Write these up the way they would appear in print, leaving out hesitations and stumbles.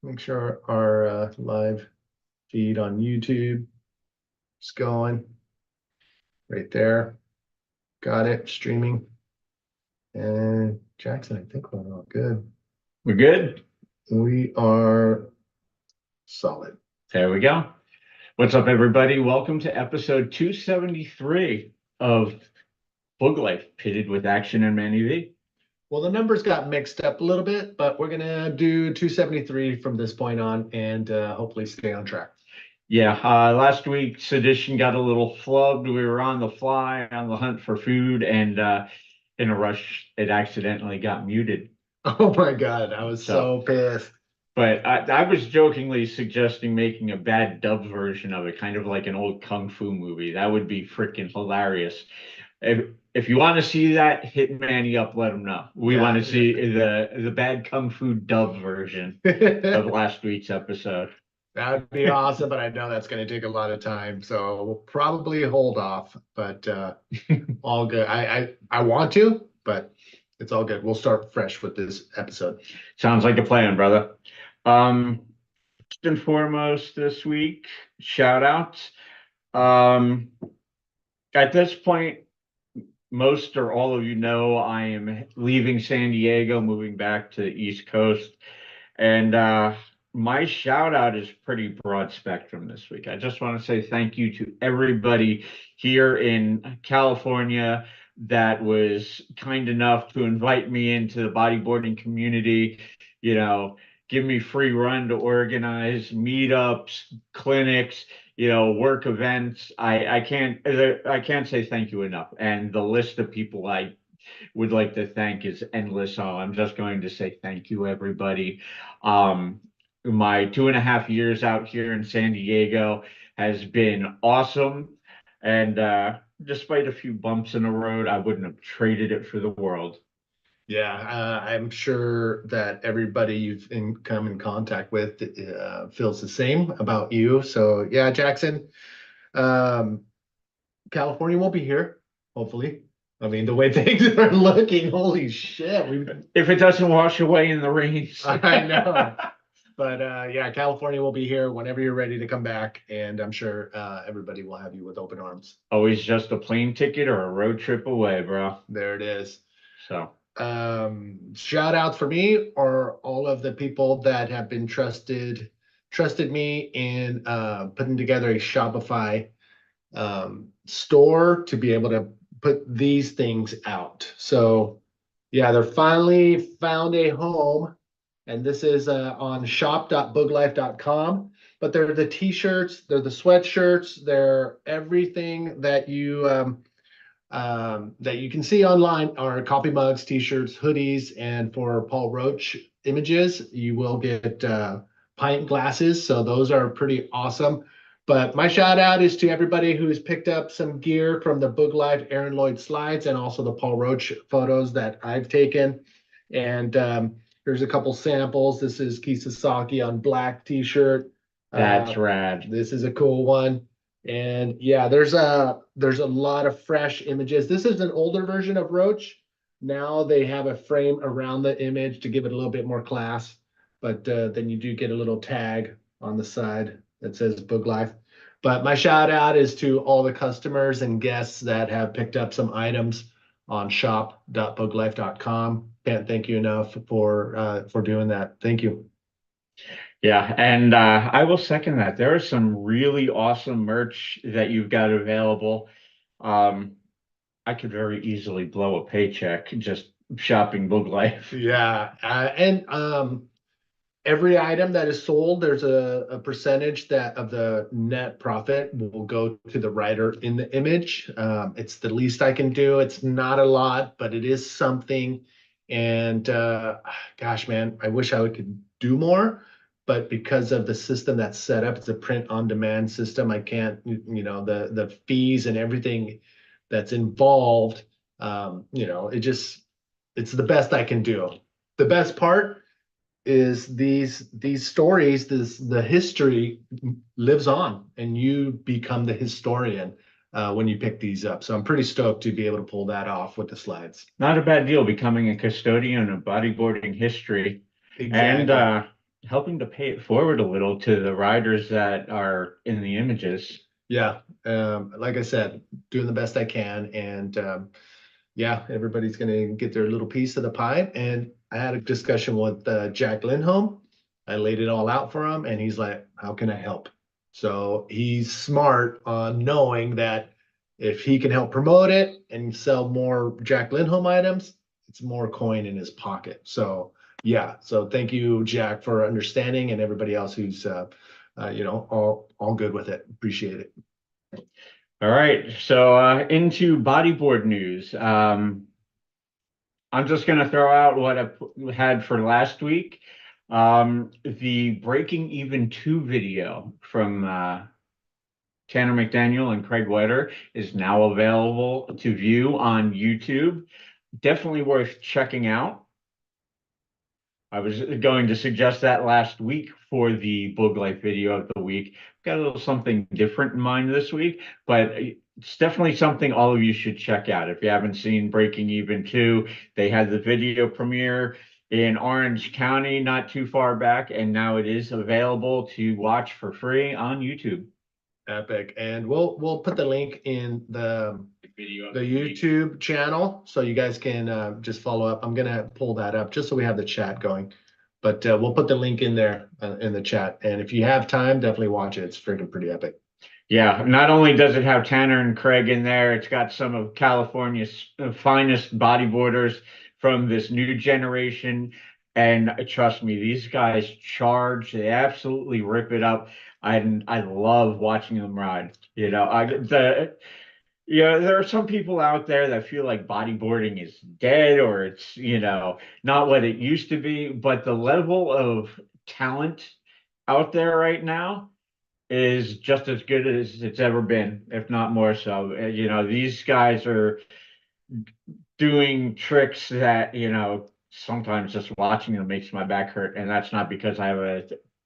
Make sure our live feed on YouTube is going right there. Got it, streaming. And Jackson, I think we're all good. We're good. We are solid. There we go. What's up, everybody? Welcome to episode 273 of Boog Life, pitted with Action and Manny V. Well, the numbers got mixed up a little bit, but we're gonna do 273 from this point on and hopefully stay on track. Yeah, last week's edition got a little flubbed. We were on the fly, on the hunt for food, and in a rush, it accidentally got muted. Oh my God, I was so pissed. But I was jokingly suggesting making a bad dubbed version of it, kind of like an old kung fu movie. That would be freaking hilarious. If you want to see that, hit Manny up, let him know. We want to see the bad kung fu dub version of last week's episode. That would be awesome, but I know that's going to take a lot of time, so we'll probably hold off. But all good. I want to, but it's all good. We'll start fresh with this episode. Sounds like a plan, brother. First and foremost this week, shout outs. At this point, most or all of you know I am leaving San Diego, moving back to the East Coast. And my shout out is pretty broad spectrum this week. I just want to say thank you to everybody here in California that was kind enough to invite me into the bodyboarding community, give me free run to organize meetups, clinics, work events. I can't say thank you enough. And the list of people I would like to thank is endless. So I'm just going to say thank you, everybody. My 2.5 years out here in San Diego has been awesome. And despite a few bumps in the road, I wouldn't have traded it for the world. Yeah, I'm sure that everybody you've come in contact with feels the same about you. So yeah, Jackson, California will be here, hopefully. I mean, the way things are looking, holy shit. If it doesn't wash away in the rains. I know. But yeah, California will be here whenever you're ready to come back. And I'm sure everybody will have you with open arms. Always just a plane ticket or a road trip away, bro. There it is. So shout outs for me are all of the people that have been trusted me in putting together a Shopify store to be able to put these things out. So yeah, they're finally found a home, and this is on shop.booglife.com. But they're the t-shirts, they're the sweatshirts, they're everything that you can see online are coffee mugs, t-shirts, hoodies, and for Paul Roach images, you will get pint glasses. So those are pretty awesome. But my shout out is to everybody who's picked up some gear from the Boog Life Aaron Lloyd slides and also the Paul Roach photos that I've taken. And here's a couple samples. This is Kisasaki on black t-shirt. That's rad. This is a cool one. And yeah, there's a lot of fresh images. This is an older version of Roach. Now they have a frame around the image to give it a little bit more class. But then you do get a little tag on the side that says Boog Life. But my shout out is to all the customers and guests that have picked up some items on shop.booglife.com. Can't thank you enough for doing that. Thank you. Yeah, and I will second that. There is some really awesome merch that you've got available. I could very easily blow a paycheck just shopping Boog Life. Yeah, and every item that is sold, there's a percentage that of the net profit will go to the writer in the image. It's the least I can do. It's not a lot, but it is something. And gosh, man, I wish I could do more. But because of the system that's set up, it's a print on demand system. I can't, the fees and everything that's involved, it's the best I can do. The best part is these stories, the history lives on, and you become the historian when you pick these up. So I'm pretty stoked to be able to pull that off with the slides. Not a bad deal, becoming a custodian of bodyboarding history. Exactly. And helping to pay it forward a little to the riders that are in the images. Yeah, like I said, doing the best I can, and yeah, everybody's gonna get their little piece of the pie. And I had a discussion with Jack Lindholm. I laid it all out for him, and he's like, "How can I help?" So he's smart on knowing that if he can help promote it and sell more Jack Lindholm items, it's more coin in his pocket. So yeah, so thank you, Jack, for understanding, and everybody else who's all good with it. Appreciate it. All right, so into bodyboard news. I'm just going to throw out what had for last week. The Breaking Even 2 video from Tanner McDaniel and Craig Wetter is now available to view on YouTube. Definitely worth checking out. I was going to suggest that last week for the Boog Life video of the week. Got a little something different in mind this week, but it's definitely something all of you should check out. If you haven't seen Breaking Even 2, they had the video premiere in Orange County not too far back, and now it is available to watch for free on YouTube. Epic. And we'll put the link in the YouTube channel so you guys can just follow up. I'm gonna pull that up just so we have the chat going. But we'll put the link in there in the chat. And if you have time, definitely watch it. It's freaking pretty epic. Yeah, not only does it have Tanner and Craig in there, it's got some of California's finest bodyboarders from this new generation. And trust me, these guys charge. They absolutely rip it up. I love watching them ride. There are some people out there that feel like bodyboarding is dead or it's, not what it used to be. But the level of talent out there right now is just as good as it's ever been, if not more so. These guys are doing tricks that, sometimes just watching them makes my back hurt. And that's not because I have a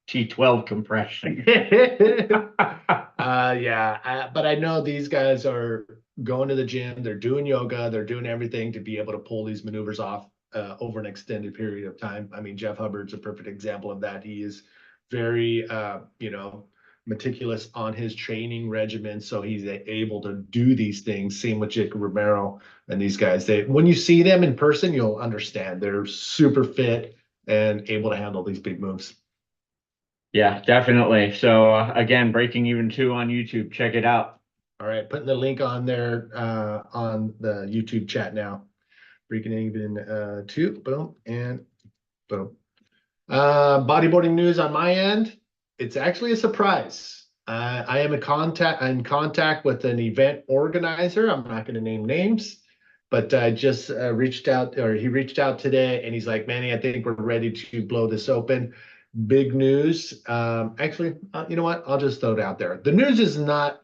T12 compression. Yeah, but I know these guys are going to the gym, they're doing yoga, they're doing everything to be able to pull these maneuvers off over an extended period of time. I mean, Jeff Hubbard's a perfect example of that. He is very, meticulous on his training regimen, so he's able to do these things. Same with Jake Romero and these guys. When you see them in person, you'll understand they're super fit and able to handle these big moves. Yeah, definitely. So again, Breaking Even 2 on YouTube. Check it out. All right, putting the link on there on the YouTube chat now. Breaking Even 2, boom, and boom. Bodyboarding news on my end. It's actually a surprise. I am in contact with an event organizer. I'm not going to name names, but I just reached out, or he reached out today, and he's like, "Manny, I think we're ready to blow this open." Big news. Actually, you know what? I'll just throw it out there. The news is not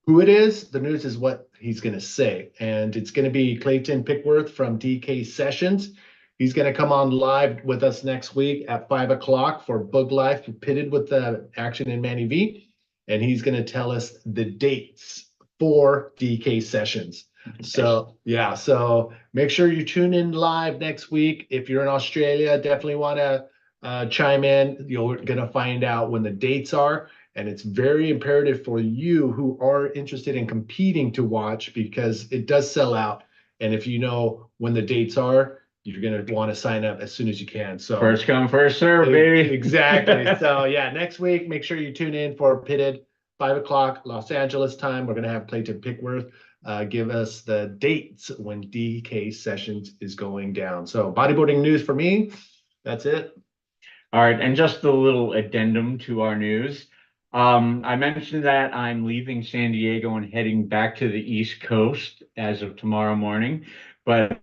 who it is. The news is what he's going to say. And it's going to be Clayton Pickworth from DK Sessions. He's going to come on live with us next week at 5 o'clock for Boog Life, pitted with the Action Manny V. And he's going to tell us the dates for DK Sessions. So, yeah, so make sure you tune in live next week. If you're in Australia, definitely want to chime in. You're going to find out when the dates are. And it's very imperative for you who are interested in competing to watch, because it does sell out. And if you know when the dates are, you're going to want to sign up as soon as you can. So first come, first serve, baby. Exactly. So yeah, next week, make sure you tune in for Pitted, 5 o'clock Los Angeles time. We're going to have Clayton Pickworth give us the dates when DK Sessions is going down. So bodyboarding news for me. That's it. All right, and just a little addendum to our news. I mentioned that I'm leaving San Diego and heading back to the East Coast as of tomorrow morning. But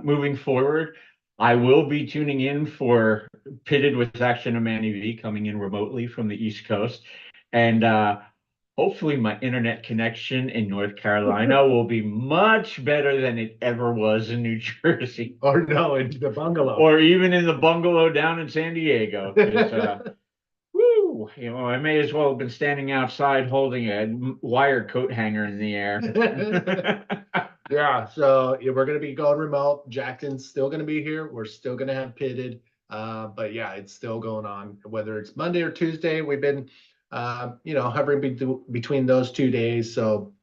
moving forward, I will be tuning in for Pitted with Action Manny V coming in remotely from the East Coast. And hopefully my internet connection in North Carolina will be much better than it ever was in New Jersey. Or no, into the bungalow. Or even in the bungalow down in San Diego. Woo! I may as well have been standing outside holding a wire coat hanger in the air. Yeah, so we're going to be going remote. Jackson's still going to be here. We're still going to have Pitted. But yeah, it's still going on. Whether it's Monday or Tuesday, we've been, hovering between those 2 days. So,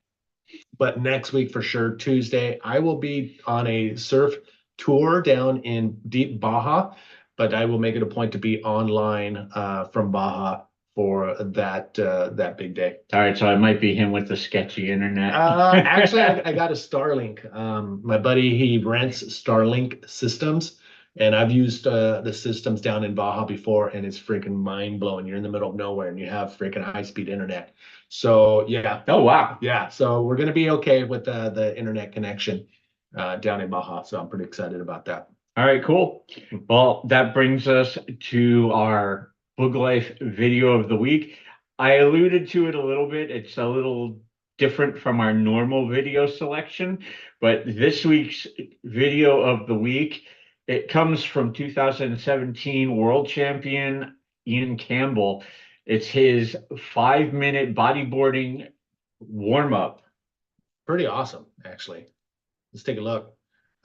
but next week for sure, Tuesday, I will be on a surf tour down in deep Baja, but I will make it a point to be online from Baja for that big day. All right, so it might be him with the sketchy internet. Actually, I got a Starlink. My buddy, he rents Starlink systems, and I've used the systems down in Baja before, and it's freaking mind blowing. You're in the middle of nowhere, and you have freaking high speed internet. So yeah, Oh wow. yeah. So we're gonna be okay with the internet connection down in Baja. So I'm pretty excited about that. All right, cool. Well, that brings us to our Boog Life video of the week. I alluded to it a little bit. It's a little different from our normal video selection, but this week's video of the week, it comes from 2017 world champion Ian Campbell. It's his 5-minute bodyboarding warm-up. Pretty awesome, actually. Let's take a look.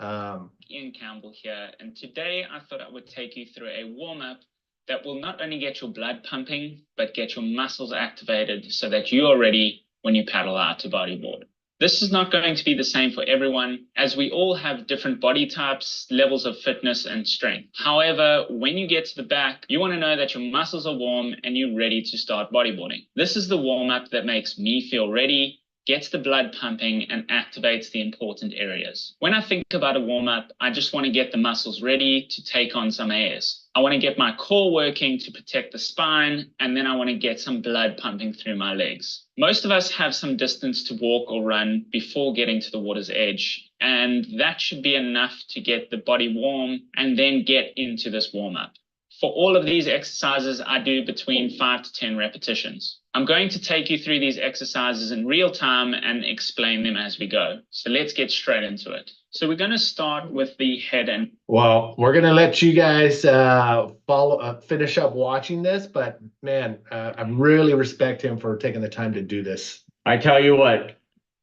Ian Campbell here, and today I thought I would take you through a warm-up that will not only get your blood pumping, but get your muscles activated so that you are ready when you paddle out to bodyboard. This is not going to be the same for everyone, as we all have different body types, levels of fitness and strength. However, when you get to the back, you want to know that your muscles are warm and you're ready to start bodyboarding. This is the warm-up that makes me feel ready, gets the blood pumping, and activates the important areas. When I think about a warm-up, I just want to get the muscles ready to take on some airs. I want to get my core working to protect the spine, and then I want to get some blood pumping through my legs. Most of us have some distance to walk or run before getting to the water's edge, and that should be enough to get the body warm and then get into this warm-up. For all of these exercises, I do between 5 to 10 repetitions. I'm going to take you through these exercises in real time and explain them as we go. So let's get straight into it. So we're going to start with the head and... Well, we're going to let you guys finish up watching this, but man, I really respect him for taking the time to do this. I tell you what,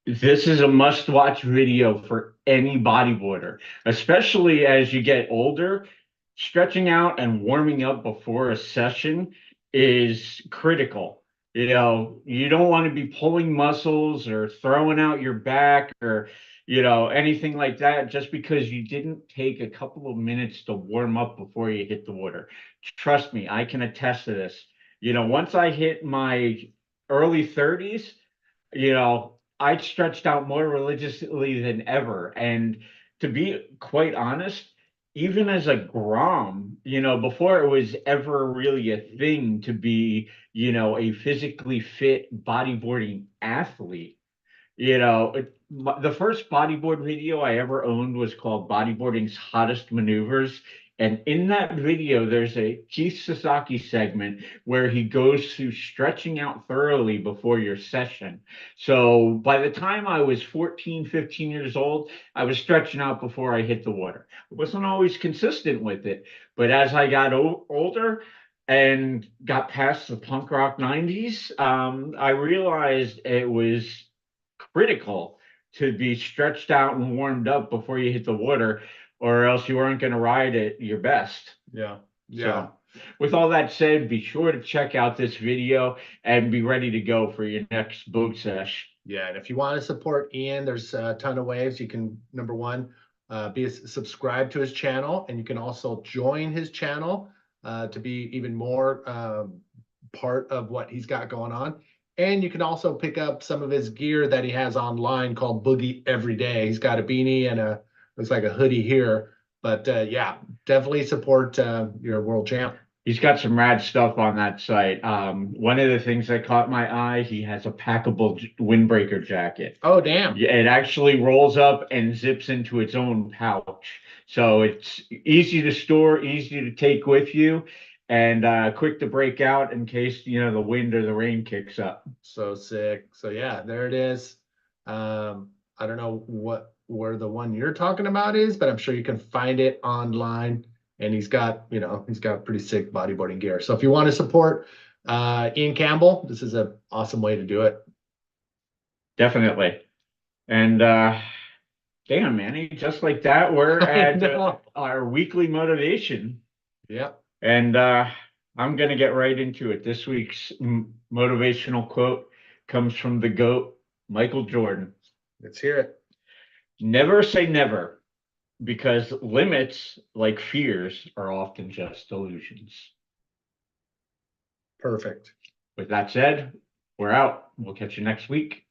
this is a must-watch video for any bodyboarder, especially as you get older. Stretching out and warming up before a session is critical. You don't want to be pulling muscles or throwing out your back or, anything like that just because you didn't take a couple of minutes to warm up before you hit the water. Trust me, I can attest to this. Once I hit my early 30s, I stretched out more religiously than ever. And to be quite honest, even as a Grom, before it was ever really a thing to be, a physically fit bodyboarding athlete, the first bodyboard video I ever owned was called Bodyboarding's Hottest Maneuvers. And in that video, there's a Keith Sasaki segment where he goes through stretching out thoroughly before your session. So by the time I was 14, 15 years old, I was stretching out before I hit the water. I wasn't always consistent with it, but as I got older and got past the punk rock 90s, I realized it was critical to be stretched out and warmed up before you hit the water, or else you weren't going to ride it your best. Yeah. So, with all that said, be sure to check out this video and be ready to go for your next boog sesh. Yeah, and if you want to support Ian, there's a ton of ways. You can, number one, subscribe to his channel, and you can also join his channel to be even more part of what he's got going on. And you can also pick up some of his gear that he has online called Boogie Every Day. He's got a beanie and looks like a hoodie here. But yeah, definitely support your world champ. He's got some rad stuff on that site. One of the things that caught my eye, he has a packable windbreaker jacket. Oh, damn. Yeah, it actually rolls up and zips into its own pouch. So it's easy to store, easy to take with you, and quick to break out in case, the wind or the rain kicks up. So sick. So yeah, there it is. I don't know where the one you're talking about is, but I'm sure you can find it online. And he's got pretty sick bodyboarding gear. So if you want to support Ian Campbell, this is an awesome way to do it. Definitely. And damn, Manny, just like that, we're at our weekly motivation. Yeah. And I'm going to get right into it. This week's motivational quote comes from the GOAT, Michael Jordan. Let's hear it. Never say never, because limits, like fears, are often just illusions. Perfect. With that said, we're out. We'll catch you next week.